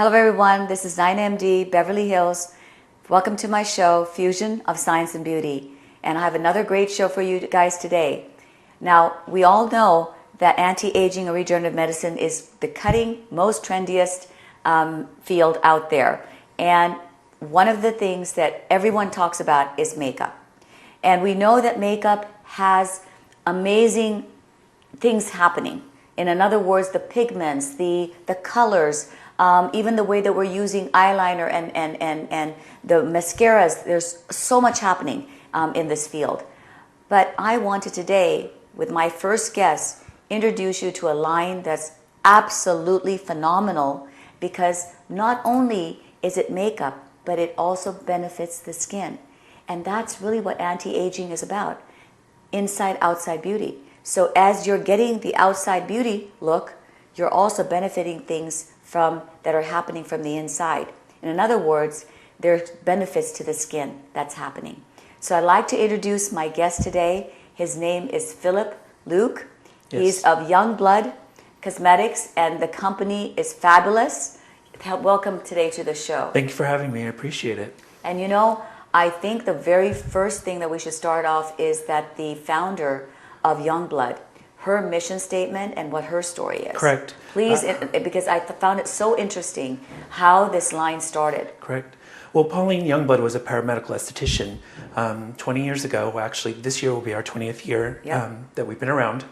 Hello everyone, this is Naina MD, Beverly Hills. Welcome to my show, Fusion of Science and Beauty. And I have another great show for you guys today. Now, we all know that anti-aging or regenerative medicine is the cutting, most trendiest field out there. And one of the things that everyone talks about is makeup. And we know that makeup has amazing things happening. In other words, the pigments, the colors, even the way that we're using eyeliner and the mascaras, there's so much happening in this field. But I wanted today, with my first guest, introduce you to a line that's absolutely phenomenal, because not only is it makeup, but it also benefits the skin. And that's really what anti-aging is about, inside outside beauty. So as you're getting the outside beauty look, you're also benefiting things that are happening from the inside. In other words, there's benefits to the skin that's happening. So I'd like to introduce my guest today. His name is Philip Luke. Yes. He's of Youngblood Cosmetics, and the company is fabulous. Welcome today to the show. Thank you for having me. I appreciate it. And you know, I think the very first thing that we should start off is that the founder of Youngblood, her mission statement and what her story is. Correct. Please, because I found it so interesting how this line started. Correct. Well, Pauline Youngblood was a paramedical esthetician 20 years ago. Well, actually, this year will be our 20th year that we've been around.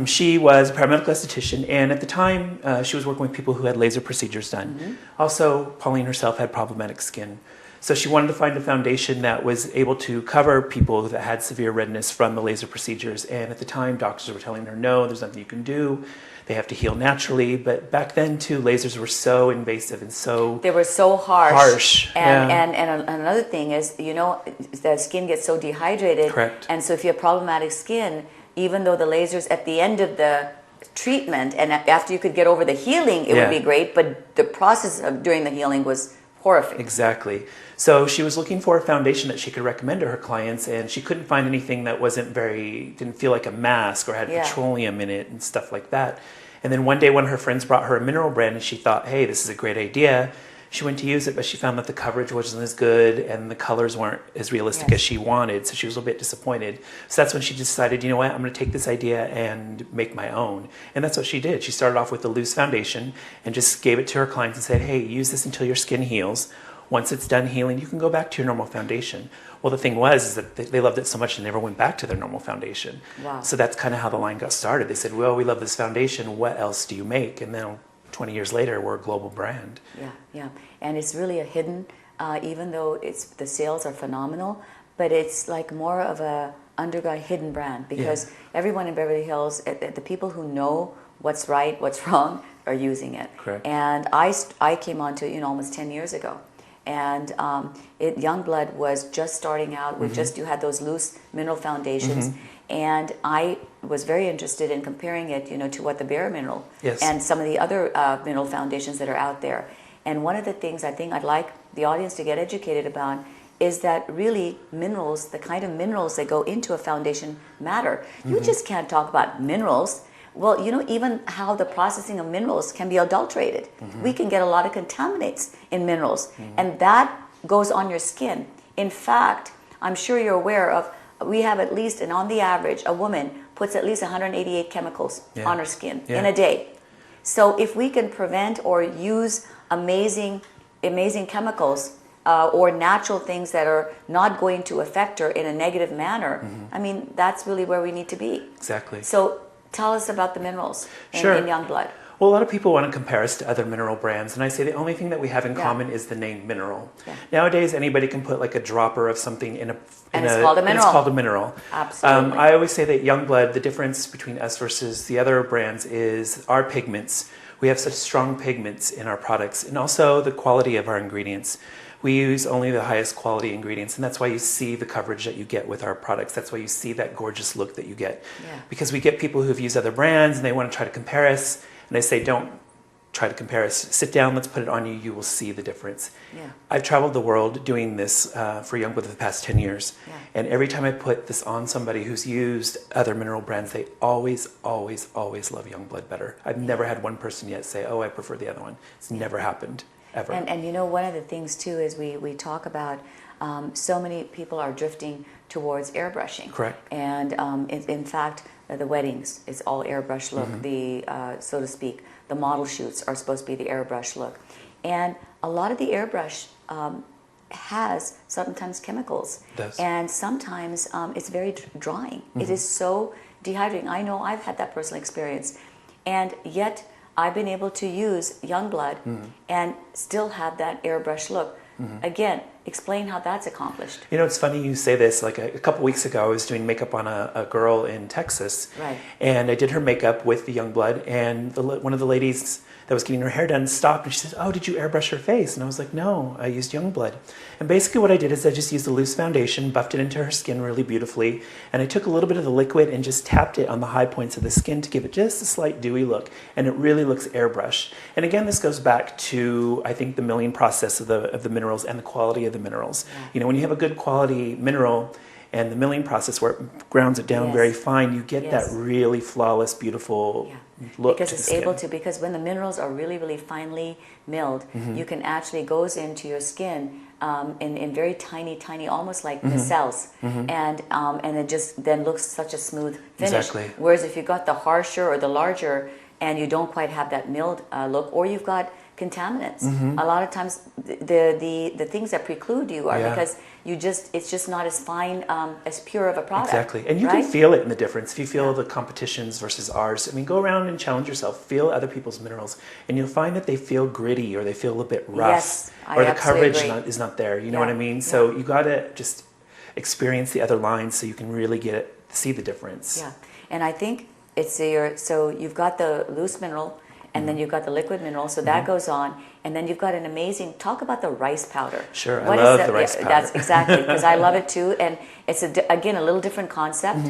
She was a paramedical esthetician, and at the time, she was working with people who had laser procedures done. Mm-hmm. Also, Pauline herself had problematic skin. So she wanted to find a foundation that was able to cover people that had severe redness from the laser procedures. And at the time, doctors were telling her, no, there's nothing you can do. They have to heal naturally. But back then, too, lasers were so invasive and so... They were so harsh. And another thing is, you know, the skin gets so dehydrated. Correct. And so if you have problematic skin, even though the lasers at the end of the treatment and after you could get over the healing, it would be great. But the process of during the healing was horrific. Exactly. So she was looking for a foundation that she could recommend to her clients, and she couldn't find anything that didn't feel like a mask or had petroleum in it and stuff like that. And then one day one of her friends brought her a mineral brand, and she thought, hey, this is a great idea. She went to use it, but she found that the coverage wasn't as good and the colors weren't as realistic as she wanted, so she was a little bit disappointed. So that's when she decided, you know what, I'm going to take this idea and make my own. And that's what she did. She started off with a loose foundation and just gave it to her clients and said, hey, use this until your skin heals. Once it's done healing, you can go back to your normal foundation. Well, the thing was that they loved it so much they never went back to their normal foundation. Wow. So that's kind of how the line got started. They said, well, we love this foundation. What else do you make? And then 20 years later, we're a global brand. Yeah. And it's really a hidden, even though the sales are phenomenal, but it's like more of a underground hidden brand, because everyone in Beverly Hills, the people who know what's right, what's wrong, are using it. Correct. And I came onto it, almost 10 years ago. And Youngblood was just starting out. You had those loose mineral foundations, and I was very interested in comparing it, to what the Bare Mineral and some of the other mineral foundations that are out there. And one of the things I think I'd like the audience to get educated about is that really minerals, the kind of minerals that go into a foundation matter. You just can't talk about minerals. Well, even how the processing of minerals can be adulterated. We can get a lot of contaminants in minerals, and that goes on your skin. In fact, I'm sure you're aware of, we have at least, and on the average, a woman puts at least 188 chemicals on her skin in a day. So if we can prevent or use amazing chemicals or natural things that are not going to affect her in a negative manner, I mean, that's really where we need to be. Exactly. So tell us about the minerals in Youngblood. Well, a lot of people want to compare us to other mineral brands, and I say the only thing that we have in common is the name mineral. Nowadays, anybody can put like a dropper of something in it's called a mineral. And it's called a mineral. Absolutely. I always say that Youngblood, the difference between us versus the other brands is our pigments. We have such strong pigments in our products, and also the quality of our ingredients. We use only the highest quality ingredients, and that's why you see the coverage that you get with our products. That's why you see that gorgeous look that you get. Because we get people who've used other brands and they want to try to compare us, and I say, don't try to compare us. Sit down, let's put it on you. You will see the difference. Yeah. I've traveled the world doing this for Youngblood for the past 10 years. Yeah. And every time I put this on somebody who's used other mineral brands, they always, always, always love Youngblood better. I've never had one person yet say, oh, I prefer the other one. It's never happened, ever. And you know, one of the things too is we talk about so many people are drifting towards airbrushing. Correct. And in fact, the weddings, it's all airbrush look. The so to speak, the model shoots are supposed to be the airbrush look. And a lot of the airbrush has sometimes chemicals. It does. And sometimes it's very drying. It is so dehydrating. I know I've had that personal experience. And yet I've been able to use Youngblood and still have that airbrush look. Again, explain how that's accomplished. You know, it's funny you say this. Like a couple weeks ago, I was doing makeup on a girl in Texas. Right. And I did her makeup with the Youngblood, and one of the ladies that was getting her hair done stopped and she said, oh, did you airbrush her face? And I was like, no, I used Youngblood. And basically what I did is I just used a loose foundation, buffed it into her skin really beautifully, and I took a little bit of the liquid and just tapped it on the high points of the skin to give it just a slight dewy look, and it really looks airbrushed. And again, this goes back to, I think, the milling process of the minerals and the quality of the minerals. Yeah. You know, when you have a good quality mineral, and the milling process where it grounds it down very fine, you get that really flawless, beautiful look because to it's the skin. able to, because when the minerals are really, really finely milled, you can actually goes into your skin in very tiny, almost like nacelles, and it just then looks such a smooth finish. Exactly. Whereas if you got the harsher or the larger, and you don't quite have that milled look, or you've got contaminants. A lot of times the things that preclude you are because it's just not as fine, as pure of a product. Exactly. And you can feel it in the difference. If you feel the competitions versus ours, I mean, go around and challenge yourself. Feel other people's minerals, and you'll find that they feel gritty, or they feel a little bit rough, yes, or the coverage is not there. You know what I mean? So you got to just experience the other lines so you can really see the difference. Yeah. And I think it's so you've got the loose mineral, and then you've got the liquid mineral, so that goes on, and then you've got an amazing, talk about the rice powder. Sure, I love the rice powder. That's exactly, because I love it too, and it's, again, a little different concept,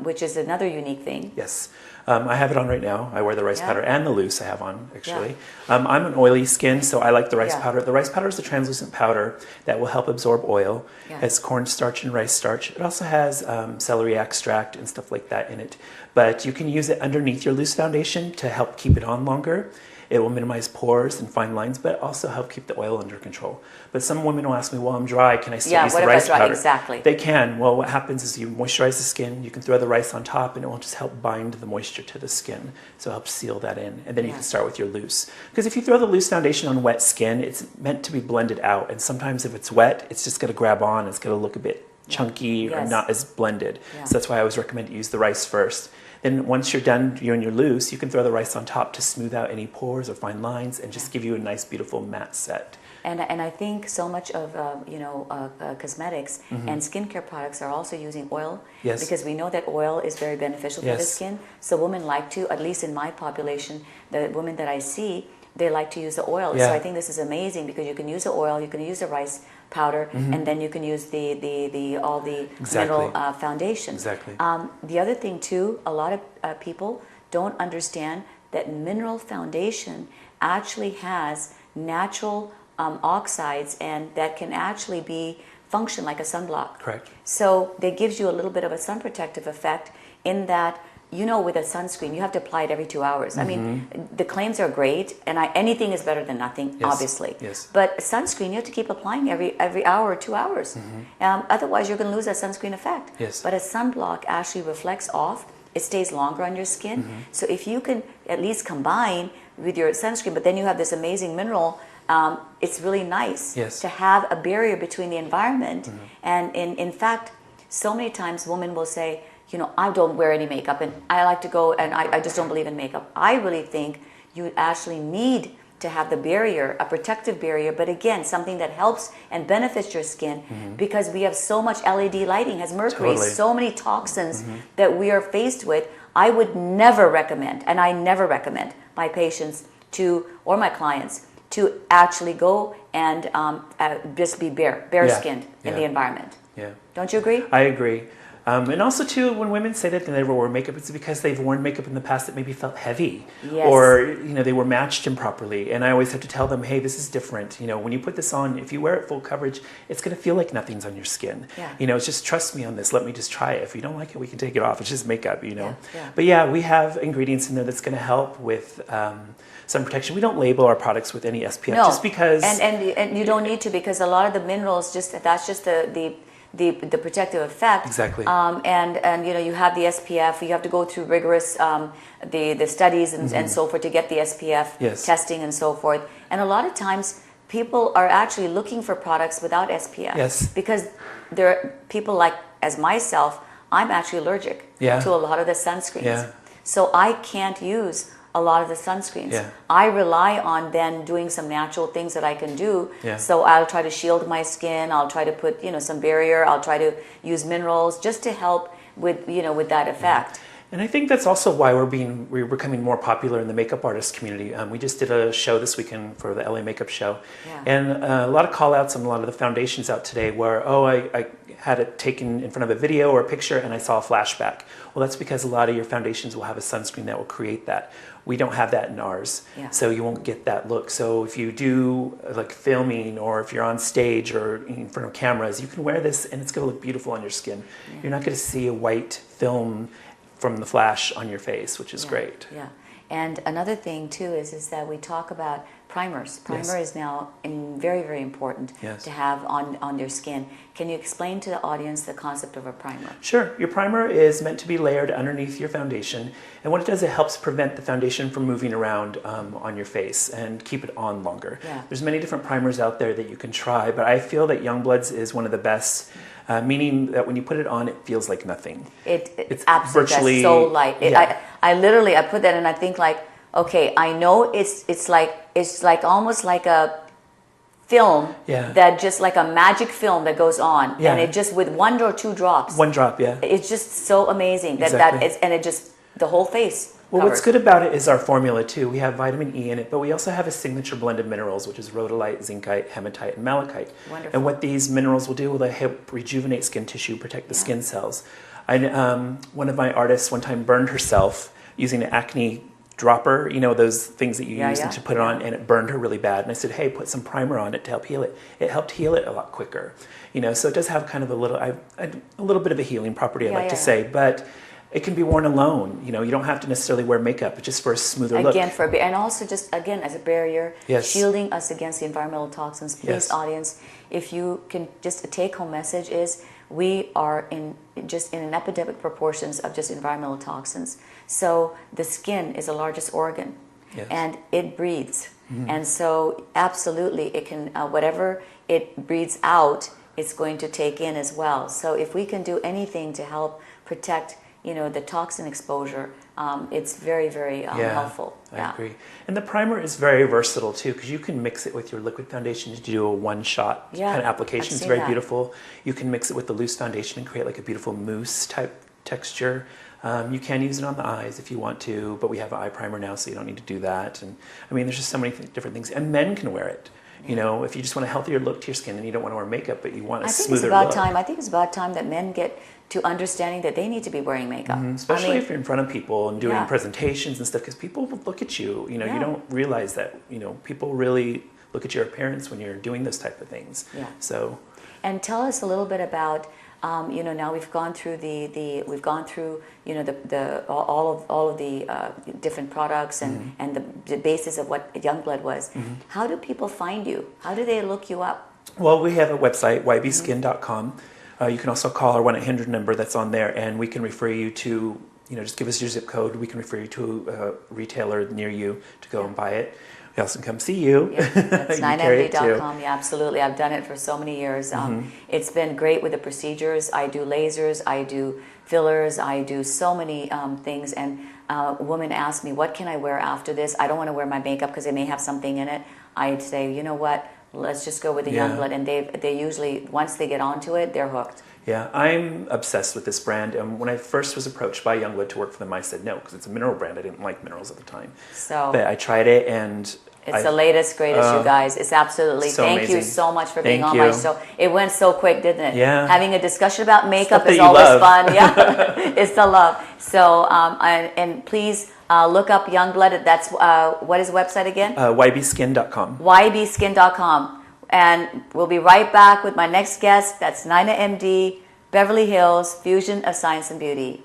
which is another unique thing. Yes. I have it on right now. I wear the rice powder and the loose I have on, actually. I'm an oily skin, so I like the rice powder. The rice powder is a translucent powder that will help absorb oil. It has cornstarch and rice starch. It also has celery extract and stuff like that in it. But you can use it underneath your loose foundation to help keep it on longer. It will minimize pores and fine lines, but also help keep the oil under control. But some women will ask me, well, I'm dry, can I still use the rice powder? Exactly. They can. Well, what happens is you moisturize the skin, you can throw the rice on top, and it will just help bind the moisture to the skin. So it helps seal that in. And then you can start with your loose. Because if you throw the loose foundation on wet skin, it's meant to be blended out. And sometimes if it's wet, it's just going to grab on. It's going to look a bit chunky or not as blended. So that's why I always recommend you use the rice first. Then once you're done, you're in your loose, you can throw the rice on top to smooth out any pores or fine lines and just give you a nice, beautiful matte set. And I think so much of cosmetics and skincare products are also using oil, because we know that oil is very beneficial for the skin. So women like to, at least in my population, the women that I see, they like to use the oil. So I think this is amazing because you can use the oil, you can use the rice powder, and then you can use all the mineral foundation. Exactly. The other thing too, a lot of people don't understand that mineral foundation actually has natural oxides, and that can actually function like a sunblock. Correct. So that gives you a little bit of a sun protective effect in that, you know, with a sunscreen, you have to apply it every 2 hours. I mean, the claims are great, and anything is better than nothing, obviously. Yes. But sunscreen, you have to keep applying every hour or 2 hours. Otherwise, you're going to lose that sunscreen effect. Yes. But a sunblock actually reflects off. It stays longer on your skin. So if you can at least combine with your sunscreen, but then you have this amazing mineral, it's really nice to have a barrier between the environment. And in fact, so many times women will say, you know, I don't wear any makeup, and I like to go, and I just don't believe in makeup. I really think you actually need to have the barrier, a protective barrier, but again, something that helps and benefits your skin, because we have so much LED lighting, has mercury, so many toxins that we are faced with. I would never recommend, and I never recommend my patients or my clients to actually go and just be bare-skinned in the environment. Yeah. Don't you agree? I agree. And also, too, when women say that they never wear makeup, it's because they've worn makeup in the past that maybe felt heavy. Yes. Or, they were matched improperly. And I always have to tell them, hey, this is different. When you put this on, if you wear it full coverage, it's going to feel like nothing's on your skin. Yeah. It's just trust me on this. Let me just try it. If you don't like it, we can take it off. It's just makeup, Yeah. But yeah, we have ingredients in there that's going to help with sun protection. We don't label our products with any SPF just because... And you don't need to, because a lot of the minerals, that's just the protective effect. Exactly. And you have the SPF. You have to go through rigorous the studies and so forth to get the SPF testing and so forth. And a lot of times people are actually looking for products without SPF. Yes. Because there are people like as myself, I'm actually allergic to a lot of the sunscreens. Yeah. So I can't use a lot of the sunscreens. Yeah. I rely on then doing some natural things that I can do. Yeah. So I'll try to shield my skin. I'll try to put some barrier. I'll try to use minerals just to help with with that effect. And I think that's also why we're becoming more popular in the makeup artist community. We just did a show this weekend for the LA Makeup Show, and a lot of call outs on a lot of the foundations out today where, I had it taken in front of a video or a picture and I saw a flashback. Well, that's because a lot of your foundations will have a sunscreen that will create that. We don't have that in ours, so you won't get that look. So if you do like filming or if you're on stage or in front of cameras, you can wear this and it's going to look beautiful on your skin. You're not going to see a white film from the flash on your face, which is great. Yeah, and another thing too is that we talk about primers. Primer is now very, very important to have on your skin. Can you explain to the audience the concept of a primer? Sure. Your primer is meant to be layered underneath your foundation, and what it does, it helps prevent the foundation from moving around on your face and keep it on longer. There's many different primers out there that you can try, but I feel that Youngblood's is one of the best. Meaning that when you put it on, it feels like nothing. It's absolutely virtually so light. I literally put that and I think like, okay, I know it's like almost like a film that just like a magic film that goes on, and it just with 1 or 2 drops. 1 drop, It's just so amazing that is, and it just the whole face. Well, what's good about it is our formula too. We have vitamin E in it, but we also have a signature blend of minerals, which is rhodolite, zincite, hematite, and malachite. Wonderful. And what these minerals will do, they help rejuvenate skin tissue, protect the skin cells. One of my artists one time burned herself using an acne dropper, those things that you use to put it on, and it burned her really bad. And I said, hey, put some primer on it to help heal it. It helped heal it a lot quicker. So it does have kind of a little bit of a healing property, I like to say, but it can be worn alone. You don't have to necessarily wear makeup. It's just for a smoother look. And also just again as a barrier, shielding us against the environmental toxins. Please, audience, if you can, just a take-home message is we are in an epidemic proportions of just environmental toxins. So the skin is the largest organ, and it breathes, and so absolutely it can whatever it breathes out, it's going to take in as well. So if we can do anything to help protect the toxin exposure, it's very, very helpful. I agree. And the primer is very versatile too, because you can mix it with your liquid foundation to do a one-shot kind of application. It's very beautiful. You can mix it with the loose foundation and create like a beautiful mousse type texture. You can use it on the eyes if you want to, but we have an eye primer now, so you don't need to do that. And there's just so many different things. And men can wear it. If you just want a healthier look to your skin and you don't want to wear makeup, but you want a smoother look. I think it's about time that men get to understanding that they need to be wearing makeup. Especially if you're in front of people and doing presentations and stuff, because people will look at you. You don't realize that, people really look at your appearance when you're doing those type of things. So. And tell us a little bit about, now we've gone through all of the different products and the basis of what Youngblood was. How do people find you? How do they look you up? Well, we have a website, ybskin.com. You can also call our 1-800 number that's on there, and we can refer you to, just give us your zip code. We can refer you to a retailer near you to go and buy it. We also can come see you. That's NainaMD.com. Yeah, absolutely. I've done it for so many years. It's been great with the procedures. I do lasers. I do fillers. I do so many things. And a woman asked me, what can I wear after this? I don't want to wear my makeup because it may have something in it. I'd say, you know what? Let's just go with the Youngblood. And they usually, once they get onto it, they're hooked. Yeah, I'm obsessed with this brand. And when I first was approached by Youngblood to work for them, I said no, because it's a mineral brand. I didn't like minerals at the time. But I tried it, and It's the latest, greatest, you guys. It's absolutely. So Thank you amazing. so much for being Thank on you. my show. It went so quick, didn't it? Yeah. Having a discussion about makeup Stuff that is you always love. fun. Yeah, it's the love. So, and please look up Youngblood. That's what is the website again? ybskin.com. ybskin.com. And we'll be right back with my next guest. That's Naina, MD, Beverly Hills, Fusion of Science and Beauty.